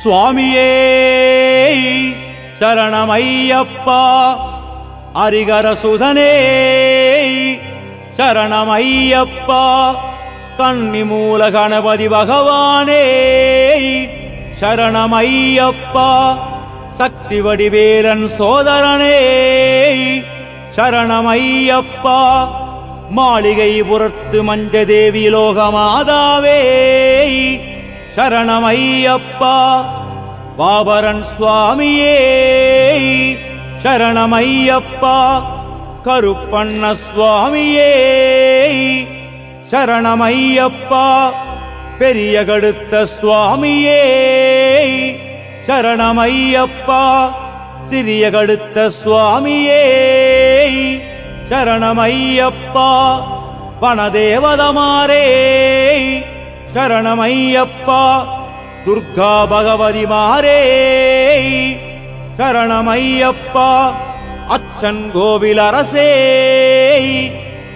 சுவாமியே சரணமையப்பா, அரிகர சுதனே சரணமையப்பா, கன்னிமூல கணபதி பகவானே சரணமையப்பா, சக்தி வடிவேலன் சோதரனே சரணமையப்பா, மாளிகை புறத்து மஞ்சதேவி லோகமாதாவே சரணமையப்பா, பாபரன் சுவாமியே சரணமையப்பா, கருப்பண்ண சுவாமியே சரணமையப்பா, பெரிய கடுத்த சுவாமியே சரணமையப்பா, சிறிய கடுத்த சுவாமியே சரணமையப்பா, வனதேவதமாரே சரணமையப்பா, துர்கா பகவதி மாரே சரணமையப்பா, அச்சன் கோவில் அரசே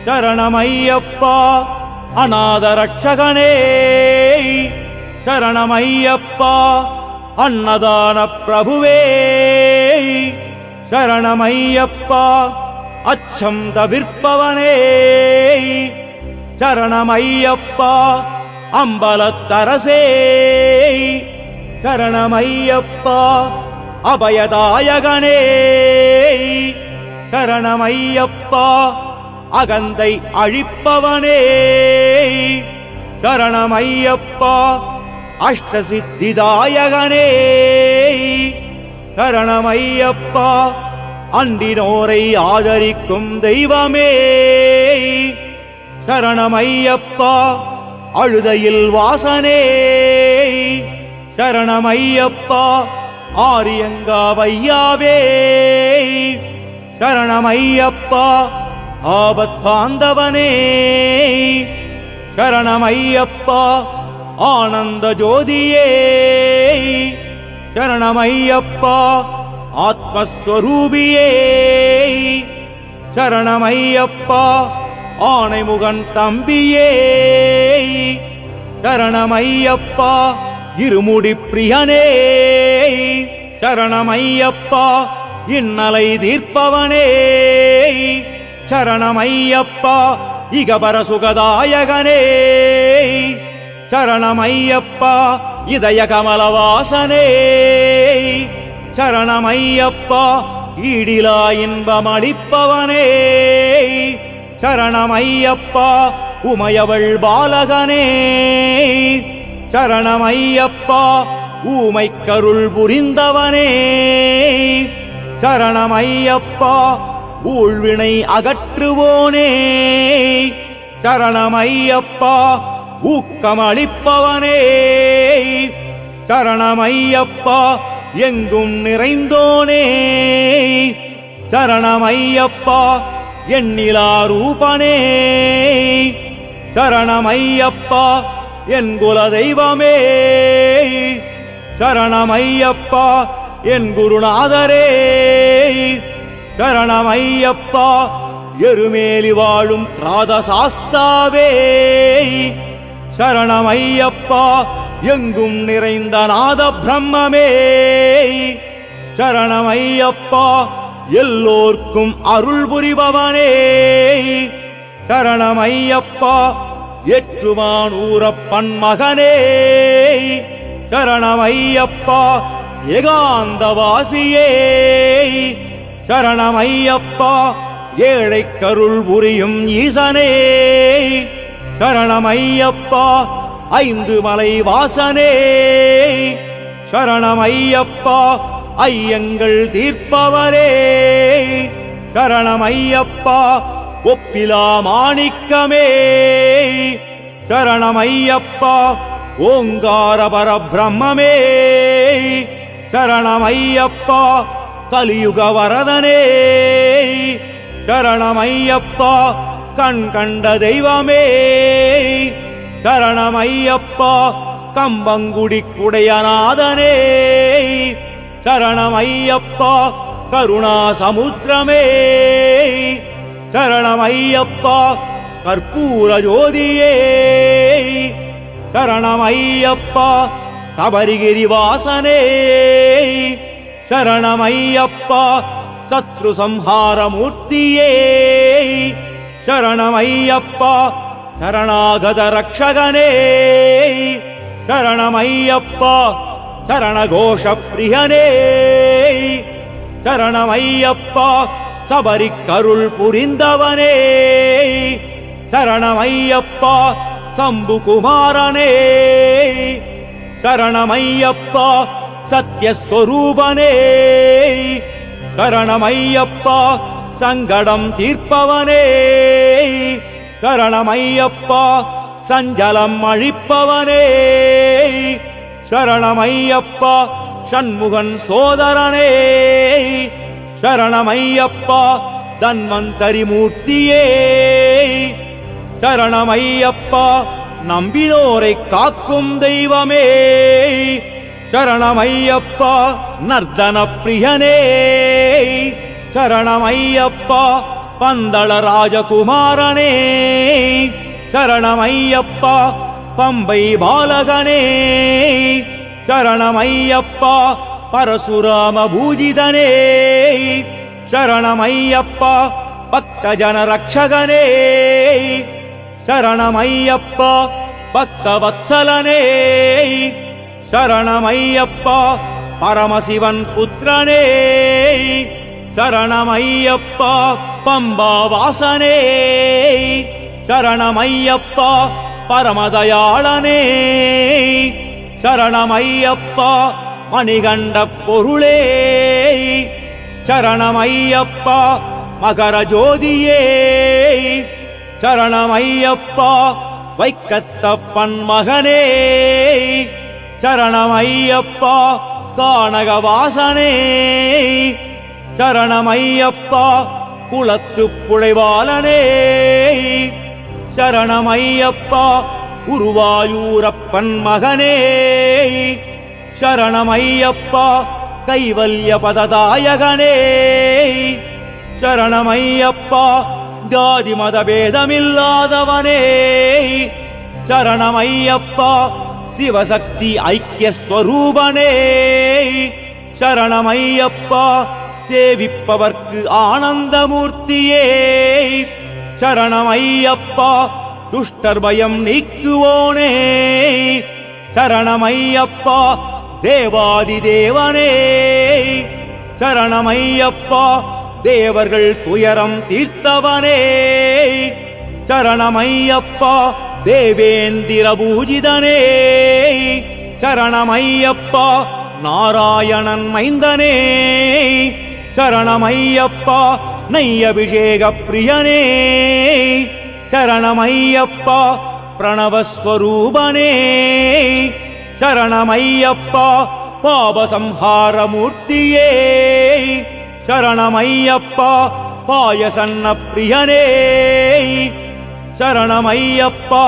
சரணமையப்பா, அநாத ரட்சகனே சரணமையப்பா, அன்னதான பிரபுவே சரணமையப்பா, அச்சம் தவிர்ப்பவனே சரணமையப்பா, அம்பலத்தரசே சரணமையப்பா, அபயதாயகனே சரணமையப்பா, அகந்தை அழிப்பவனே சரணமையப்பா, அஷ்டசித்திதாயகனே சரணமையப்பா, அண்டினோரை ஆதரிக்கும் தெய்வமே சரணமையப்பா, அழுதையில் வாசனே சரணமையப்பா, ஆரியங்காவையாவே சரணமையப்பா, ஆபத் பாந்தவனே சரணமையப்பா, ஆனந்த ஜோதியே சரணமையப்பா, ஆத்மஸ்வரூபியே சரணமையப்பா, ஆனைமுகன் தம்பியே சரணமையப்பா, இருமுடி பிரியனே சரணமையப்பா, இன்னலை தீர்ப்பவனே சரணமையப்பா, இகபர சுகதாயகனே சரணமையப்பா, இதய கமலவாசனே சரணமையப்பா, ஈடிலா இன்பமளிப்பவனே சரணமையப்பா, உமையவள் பாலகனே சரணமையப்பா, ஊமைக்கருள் புரிந்தவனே சரணமையப்பா, ஊழ்வினை அகற்றுவோனே சரணமையப்பா, ஊக்கமளிப்பவனே சரணமையப்பா, எங்கும் நிறைந்தோனே சரணமையப்பா, எண்ணிலா ரூபனே சரணமையப்பா, என் குல தெய்வமே சரணமையப்பா, என் குருநாதரே சரணமையப்பா, எருமேலி வாழும் ராதசாஸ்தாவே சரணமையப்பா, எங்கும் நிறைந்த நாத பிரம்மமே சரணமையப்பா, எல்லோர்க்கும் அருள் புரிபவனே சரணமையப்பா, எற்றுமானூரப்பன் மகனே சரணமையப்பா, ஏகாந்தவாசியே சரணமையப்பா, ஏழைக்கருள் புரியும் ஈசனே சரணமையப்பா, ஐந்து மலை வாசனே சரணமையப்பா, ஐயங்கள் தீர்ப்பவரே சரணமையப்பா, ஒப்பிலா மாணிக்கமே சரணமையப்பா, ஓங்கார பரபிரம்மே சரணமையப்பா, கலியுக வரதனே சரணமையப்பா, கண் கண்ட தெய்வமே சரணமையப்பா, கம்பங்குடி குடையநாதனே சரணமையப்பா, கருணா சமுத்திரமே சரணமையப்பா, கற்பூர ஜோதியே சரணமையப்பா, சபரிகிரிவாசனே சரணமையப்பா சத்ரு சம்ஹாரமூர்த்தியே சரணமையப்பா சரணாகத ரக்ஷகனே சரணமையப்பா சரணகோஷ பிரியனே சரணமையப்பா சபரிக்கருள் புரிந்தவனே சரணமையப்பா சம்புகுமாரனே சரணமையப்பா சத்யஸ்வரூபனே சரணமையப்பா சங்கடம் தீர்ப்பவனே சரணமையப்பா சஞ்சலம் அழிப்பவனே சரணமையப்பா ஷண்முகன் சோதரனே சரணமையப்பா தன்வந்தரி மூர்த்தியே சரணமையப்பா நம்பினோரை காக்கும் தெய்வமே சரணமையப்பா நர்தன பிரியனே சரணமையப்பா பந்தள ராஜகுமாரனே சரணமையப்பா பம்பை பாலகனே சரணமையப்பா பரசுராம பூஜிதனே சரணமையப்பா பக்தஜன ரக்ஷகனே சரணமையப்பா பக்தவத்சலனே சரணமையப்பா பரமசிவன் புத்திரனே சரணமையப்பா பம்பாவாசனே சரணமையப்பா பரமதயாளனே சரணமையப்பா மணிகண்ட பொருளே சரணமையப்பா மகர ஜோதியே சரணமையப்பா வைக்கத்தப்பன் மகனே சரணமையப்பா கானகவாசனே சரணமையப்பா குளத்து புழைவாளனே சரணமையப்பா குருவாயூரப்பன் மகனே சரணமையப்பா கைவல்ய பததாயகனே சரணமையப்பா ஜாதி மத பேதமில்லாதவனே சரணமையப்பா சிவசக்தி ஐக்கியஸ்வரூபனே சரணமையப்பா சேவிப்பவர்க்கு ஆனந்தமூர்த்தியே சரணமையப்பா துஷ்டர் பயம் நீக்குவோனே சரணமையப்பா தேவாதி தேவனே சரணமையப்பா தேவர்கள் துயரம் தீர்த்தவனே சரணமையப்பா தேவேந்திர பூஜிதனே சரணமையப்பா நாராயணன் மைந்தனே சரணமையப்பா நையபிஷேக பிரியனே சரணமையப்பா பிரணவஸ்வரூபனே சரணமையப்பா பாபசம்ஹாரமூர்த்தியே சரணமையப்பா பாயசன்ன பிரியனே சரணமையப்பா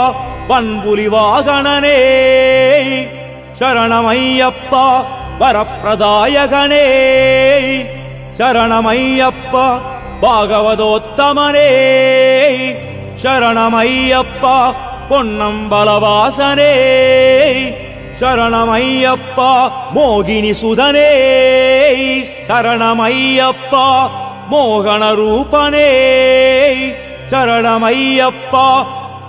பன்புலி வாகனனே சரணமையப்பா வரப்பிரதாயகனே சரணமையப்பா பாகவதோத்தமனே சரணமையப்பா பொன்னம்பலவாசனே சரணமையப்பா மோகினி சுதனே சரணமையப்பா மோகன ரூபனே சரணமையப்பா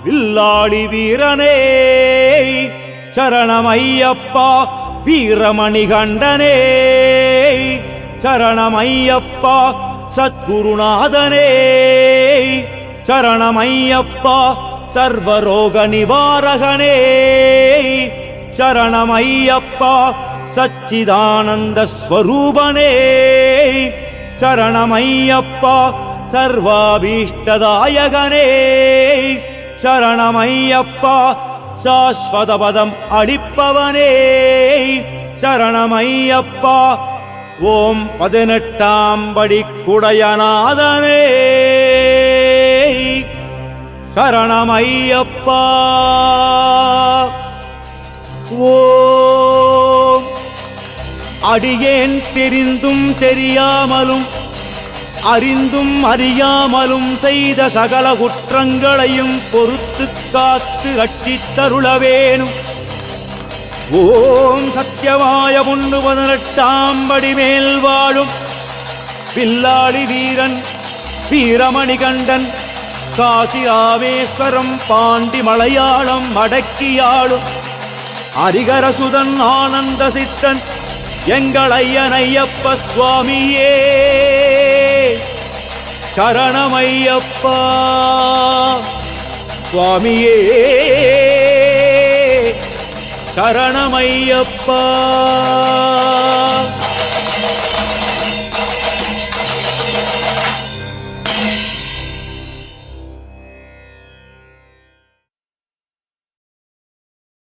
வில்லாளி வீரனே சரணமையப்பா வீரமணிகண்டனே சரணமையப்பா சத்குருநாதனே சரணமையப்பா சர்வரோக நிவாரகனே சரணமையப்பா சச்சிதானந்த ஸ்வரூபனே சரணமையப்பா சர்வாபீஷ்டதாயகனே சரணமையப்பா சாஸ்வதபதம் அளிப்பவனே சரணமையப்பா ஓம் 18ஆம் படி குடையநாதனே சரணமையப்பா ஓம் அடியேன் தெரிந்தும் தெரியாமலும் அறிந்தும் அறியாமலும் செய்த சகல குற்றங்களையும் பொறுத்து காத்து ரட்சித்தருளவேணும் ஓம் சத்தியமாய 18 படி மேல் வாழும் பில்லாளி வீரன் வீரமணிகண்டன் காசி ராமேஸ்வரம் பாண்டி மலையாளம் அடக்கியாளும் ஹரிகரசுதன் ஆனந்த சித்தன் எங்கள் ஐயனையப்ப சுவாமியே சரணமையப்பா சுவாமியே சரணமையப்பா.